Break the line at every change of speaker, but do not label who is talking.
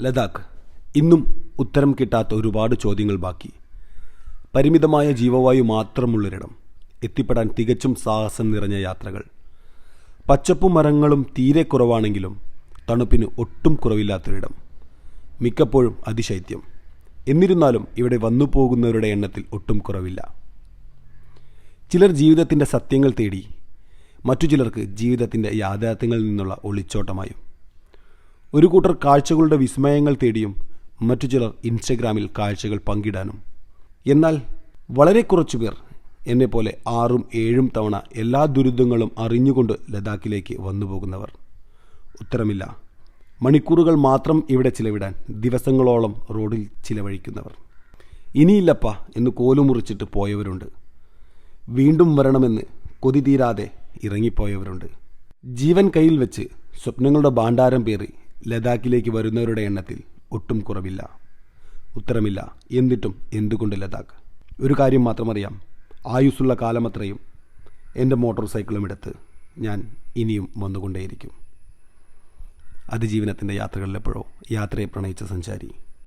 ലഡാക്ക് ഇന്നും ഉത്തരം കിട്ടാത്ത ഒരുപാട് ചോദ്യങ്ങൾ ബാക്കി. പരിമിതമായ ജീവവായു മാത്രമുള്ളൊരിടം, എത്തിപ്പെടാൻ തികച്ചും സാഹസം നിറഞ്ഞ യാത്രകൾ. പച്ചപ്പും മരങ്ങളും തീരെ കുറവാണെങ്കിലും തണുപ്പിന് ഒട്ടും കുറവില്ലാത്തൊരിടം, മിക്കപ്പോഴും അതിശൈത്യം. എന്നിരുന്നാലും ഇവിടെ വന്നു പോകുന്നവരുടെ എണ്ണത്തിൽ ഒട്ടും കുറവില്ല. ചിലർ ജീവിതത്തിൻ്റെ സത്യങ്ങൾ തേടി, മറ്റു ചിലർക്ക് ജീവിതത്തിൻ്റെ യാഥാർത്ഥ്യങ്ങളിൽ നിന്നുള്ള ഒളിച്ചോട്ടമായും, ഒരു കൂട്ടർ കാഴ്ചകളുടെ വിസ്മയങ്ങൾ തേടിയും, മറ്റു ചിലർ ഇൻസ്റ്റഗ്രാമിൽ കാഴ്ചകൾ പങ്കിടാനും. എന്നാൽ വളരെ കുറച്ചുപേർ എന്നെപ്പോലെ 6-7 തവണ എല്ലാ ദുരിതങ്ങളും അറിഞ്ഞുകൊണ്ട് ലഡാക്കിലേക്ക് വന്നു പോകുന്നവർ. ഉത്തരമില്ല. മണിക്കൂറുകൾ മാത്രം ഇവിടെ ചിലവിടാൻ ദിവസങ്ങളോളം റോഡിൽ ചിലവഴിക്കുന്നവർ. ഇനിയില്ലപ്പ എന്ന് കോലുമുറിച്ചിട്ട് പോയവരുണ്ട്. വീണ്ടും വരണമെന്ന് കൊതി തീരാതെ ഇറങ്ങിപ്പോയവരുണ്ട്. ജീവൻ കയ്യിൽ വെച്ച് സ്വപ്നങ്ങളുടെ ഭാണ്ഡാരം പേറി ലഡാക്കിലേക്ക് വരുന്നവരുടെ എണ്ണത്തിൽ ഒട്ടും കുറവില്ല. ഉത്തരമില്ല. എന്നിട്ടും എന്തുകൊണ്ട് ലഡാക്ക്? ഒരു കാര്യം മാത്രം അറിയാം, ആയുസ്സുള്ള കാലമത്രയും എൻ്റെ മോട്ടോർ സൈക്കിളും എടുത്ത് ഞാൻ ഇനിയും വന്നുകൊണ്ടേയിരിക്കും. അതിജീവനത്തിൻ്റെ യാത്രകളിലെപ്പോഴോ യാത്രയെ പ്രണയിച്ച സഞ്ചാരി.